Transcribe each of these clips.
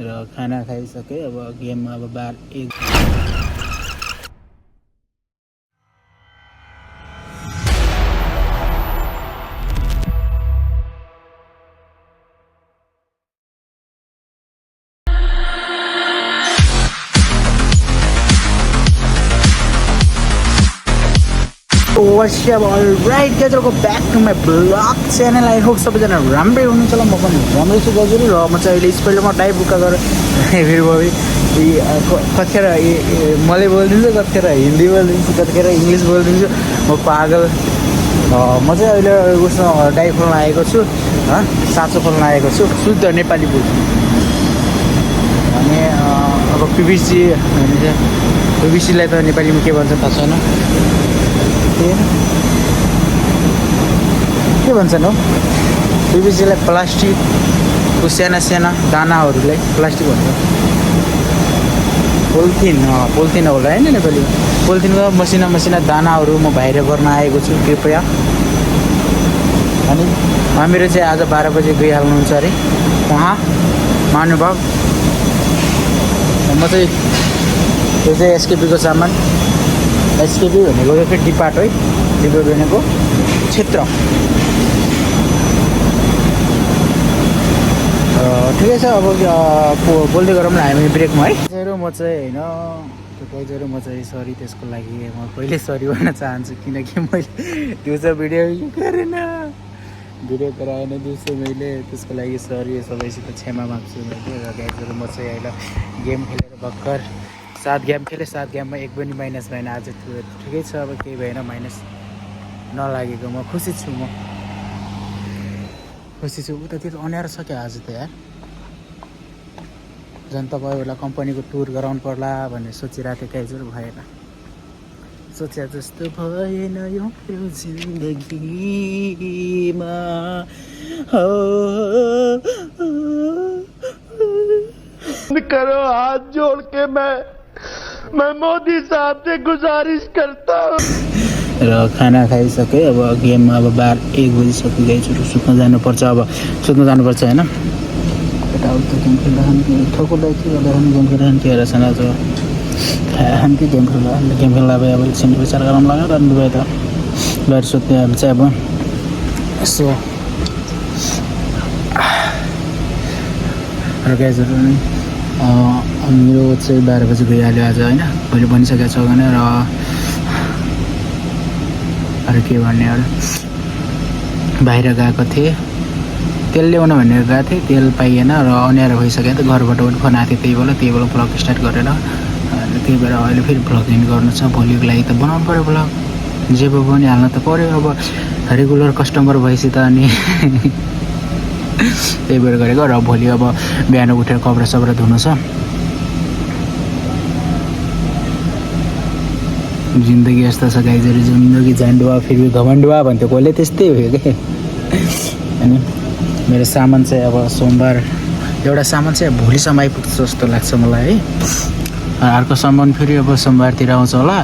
र खाना खाइसकेँ। अब गेममा अब 12-1 What's up, alright guys, welcome back to my vlog channel. I hope सबैजना राम्रै हुनुहुन्छ होला। म पनि राम्रै छु गजरी। र म चाहिँ अहिले स्पिडमा टाइप बुक गरेर फेरि भयो कतिखेर मलाई बोलिदिन्छु, कतिखेर हिन्दी बोलिदिन्छु, कतिखेर इङ्ग्लिस बोलिदिन्छु। म पागल। म चाहिँ अहिले उसमा डाइभ खोल्न आएको छु, साँचो खोल्न आएको छु, शुद्ध नेपाली बोल्छु। अनि अब पिबिसीलाई त नेपालीमा के भन्छ थाहा छैन, के भन्छन् हो पिबिसीलाई? प्लास्टिकको साना दानाहरूलाई प्लास्टिक भन्छ। पोलिथिन होला होइन नेपालीमा। पोलिथिनको मसिना दानाहरू म बाहिर गर्न आएको छु, कृपया। अनि हामीहरू चाहिँ आज 12 बजे गइहाल्नुहुन्छ अरे उहाँ महानुभाव। म चाहिँ त्यो चाहिँ एसकेपीको सामान, एसकेपी भनेको चाहिँ डिपार्ट है, डिपो भनेको क्षेत्र। ठिकै छ। अब बोल्दै गरौँ न हामी ब्रेकमा है। म चाहिँ होइन त्यो म चाहिँ सरी त्यसको लागि म पहिले सरी भन्न चाहन्छु, किनकि मैले दिउँसो भिडियो गराएन दिउँसो मैले, त्यसको लागि सरी। सबैसित क्षमा माग्छु मैले। र गाइजहरू म चाहिँ अहिले गेम खेलेर भर्खर 7 गेम खेलेँ। 7 गेममा 1 पनि माइनस भएन आज। ठिकै छ, अब केही भएन, माइनस नलागेको। म खुसी छु। उतातिर अँध्यारो छ क्या आज त यार। झन् तपाईँहरूलाई कम्पनीको टुर गराउनु पर्ला भन्ने सोचिरहेको थिएँ, गाइजहरू भएन। सोचे जस्तो भएन यो मेरो जिन्दगीमा। करो हाथ जोड़ के मैं मोदी साहब से गुजारिश करता हूँ। र खाना खाइसकेँ। अब गेममा अब 12-1 बजिसक्यो गाइजहरू। सुत्न जानुपर्छ होइन। यताउता गेम खेल्दाखेरि ठोकुलाई के गर्दाखेरि गेम खेल्दाखेरि के हेरेर छैन। जो खान्थ्यो गेम खेल्दा अब एकछिन विचार गरौँ लाग्यो। र भयो त बाहिर सुत्ने हामी चाहिँ अब यसो। र गाइजहरू मेरो चाहिँ 12 बजी गइहाल्यो आज होइन। भोलि भनिसकेको छ भने। र अरू के भन्ने, अरू बाहिर गएको थिएँ, तेल ल्याउन भनेर गएको थिएँ, तेल पाइएन। र अँध्यारो भइसक्यो त, घरबाट पनि फोन आएको थियो त्यही बेला भ्लग स्टार्ट गरेर। त्यही भएर अहिले फेरि भ्लग एन्ड गर्नु छ। भोलिको लागि त बनाउनु पऱ्यो भ्लग, जे भयो पनि हाल्न त पऱ्यो। अब रेगुलर कस्टमर भएपछि त अनि त्यही भएर गरेको। र भोलि अब बिहान उठेर कपडा सपडा धुनु छ। जिन्दगी यस्तो छ गाइजहरू, जिन्दगी झान्डुवा फेरि घमण्डुवा भन्थ्यो कसले, त्यस्तै हो क्या। अनि मेरो सामान चाहिँ अब सोमबार, एउटा सामान चाहिँ भोलिसम्म आइपुग्छ जस्तो लाग्छ मलाई है। अर्को सामान फेरि अब सोमबारतिर आउँछ होला।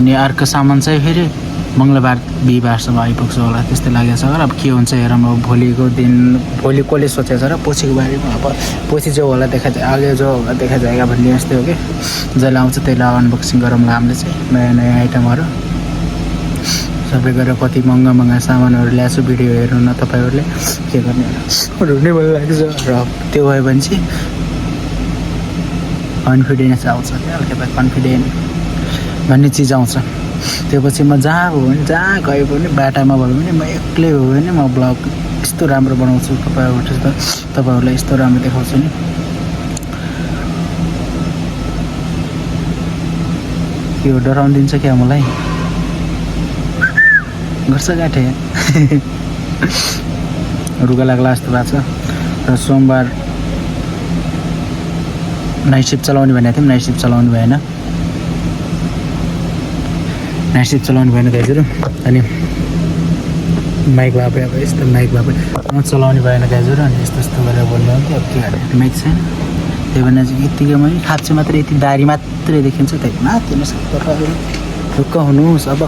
अनि अर्को सामान चाहिँ फेरि मङ्गलबार बिहिबारसम्म आइपुग्छ होला, त्यस्तै लागेको छ। अब के हुन्छ हेरौँ। अब भोलिको दिन भोलि कसले सोचेको छ र पछिको बारेमा। अब पछि जो होला आगे जो होला देखा जाएगा भन्ने जस्तै हो कि। जसले आउँछ त्यसलाई अनबक्सिङ गरौँला हामीले चाहिँ नयाँ आइटमहरू सबै गरेर। कति महँगा सामानहरू ल्याएको छु, भिडियो हेर्नु न तपाईँहरूले। के गर्ने रुने मन लाग्छ। र त्यो भयो भने चाहिँ कन्फिडेन्स आउँछ क्या, अलिकति कन्फिडेन्ट भन्ने चिज आउँछ। त्यो पछि म जहाँ भयो भने, जहाँ गयो भने, बाटामा भयो भने, म एक्लै भयो भने म ब्लग यस्तो राम्रो बनाउँछु, तपाईँहरूलाई यस्तो राम्रो देखाउँछु नि। यो डराउनु दिन्छ क्या मलाई, गर्छ गाँठे। रुगा लाग्ला जस्तो भएको छ। र सोमबार नाइट सिफ्ट चलाउने भनेको थियौँ, नाइट सिफ्ट चलाउनु भएन दाइजहरू। अनि माइक भए अब यस्तो माइक भए चलाउने भएन दाइजहरू। अनि यस्तो गरेर बोल्नु हो कि अब के गर्ने, माइक छैन। त्यही भएर चाहिँ यत्तिकै मैले खाप्छु मात्रै, यति दारी मात्रै देखिन्छ। त्यही माथि तपाईँहरू ढुक्क हुनुहोस्। अब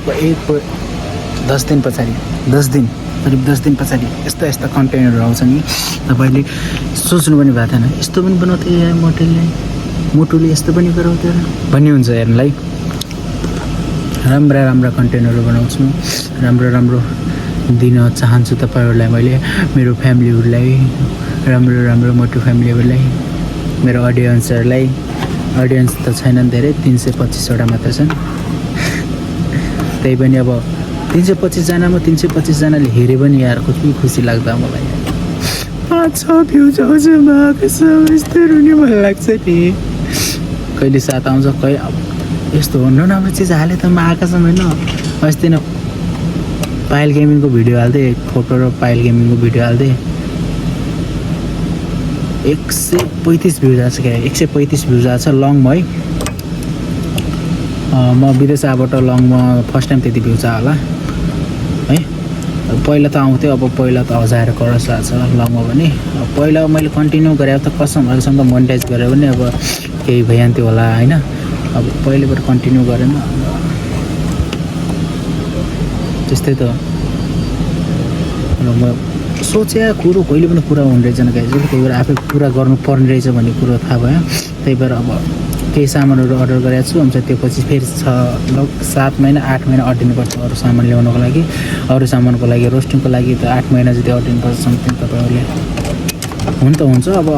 10 दिन पछाडि 10 दिन करिब 10 दिन पछाडि यस्ता यस्ता कन्टेन्टहरू आउँछन् कि तपाईँले सोच्नु पनि भएको थिएन यस्तो पनि बनाउँथ्यो यार मोटुले यस्तो पनि गराउँथ्यो भन्ने हुन्छ हेर्नुलाई। राम्रा राम्रा कन्टेन्टहरू बनाउँछु, राम्रो दिन चाहन्छु तपाईँहरूलाई मैले, मेरो फ्यामिलीहरूलाई, राम्रो मोटु फ्यामिलीहरूलाई, मेरो अडियन्सहरूलाई। अडियन्स त छैनन् धेरै, 325वटा मात्र छन्। त्यही पनि अब 325 जनामा 325 जनाले हेरे पनि यार कति खुसी लाग्दा मलाई 5-6 भ्युज आउँछ यस्तो रुने मन लाग्छ नि। कहिले साथ आउँछ कहिले यस्तो हो नराम्रो चिज हाले त म आएकोसम्म होइन। अस्ति न पायल गेमिङको भिडियो हाल्थेँ, फोटो र पायल गेमिङको भिडियो हाल्थेँ, 135 भ्युज आएको छ क्या, 135 भ्युज आएको छ लङमा है। म विदेश आबाट लङमा फर्स्ट टाइम त्यति भ्युज आयो होला है। पहिला त आउँथ्यो, अब पहिला त 1000 क्रस आएको छ लङमा पनि। पहिला मैले कन्टिन्यू गरेँ, अब त कसम अहिलेसम्म त मोनिटाइज गरेँ भने अब केही भइहाल्थ्यो होला होइन। अब पहिलेबाट कन्टिन्यू गरेन त्यस्तै त। म सोचे कुरो कहिले पनि पुरा हुने रहेछन् गाइज, त्यही भएर आफै पुरा गर्नुपर्ने रहेछ भन्ने कुरो थाहा भयो। त्यही भएर अब केही सामानहरू अर्डर गरेको छु, हुन्छ त्यो पछि फेरि 7 महिना 8 महिना अड्डिनुपर्छ अरू सामान ल्याउनको लागि। अरू सामानको लागि रोस्टिङको लागि त 8 महिना जति अड्डिनुपर्छ समथिङ तपाईँहरूले। हुन त हुन्छ, अब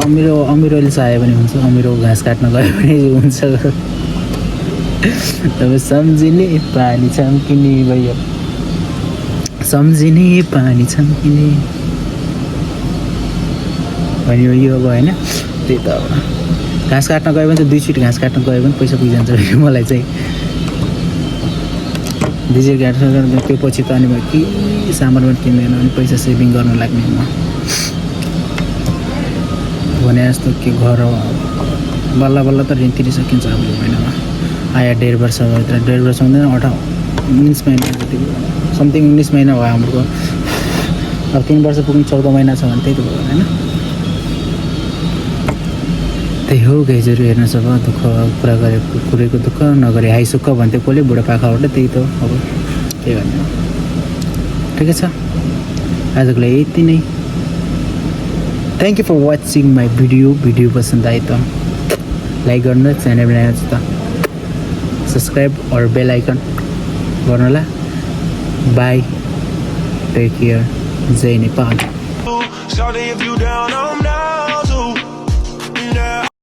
अमिरोले चाह्यो भने हुन्छ, अमिरो घाँस काट्न गयो भने हुन्छ। अब सम्झिने पानी छम्किने भयो, सम्झिने पानी छम्किने भन्यो यो अब होइन। त्यही त अब घाँस काट्न गयो भने त 2 छिट घाँस काट्न गयो भने पैसा पुगिजान्छ मलाई चाहिँ। 2 छिट घाँस त्यो पछि त अनि के सामान पनि किन्दैन, अनि पैसा सेभिङ गर्न लाग्ने म भने जस्तो के घर बल्ल त ऋण तिरिसकिन्छ अब यो महिनामा। आया 1.5 वर्षभित्र, 1.5 वर्ष हुँदैन 19 महिना जति समथिङ 19 महिना भयो हाम्रो। अब 3 वर्ष पुग्नु 14 महिना छ भने त्यही त भयो होइन। त्यही हो गाइजहरू, हेर्नुहोस् अब दुःख पुरा गरे कुरैको दुःख नगरे हाई सुख भन्थ्यो कसले बुढापाकाहरूले, त्यही त अब त्यही भन्ने। ठिकै छ, आजको लागि यति नै। Thank you for watching my video पसन्द आए त लाइक गर्नु, च्यानल बनाएर त सब्सक्राइब और बेल आइकन गर्नु होला। बाई, टेक केयर, जय नेपाल।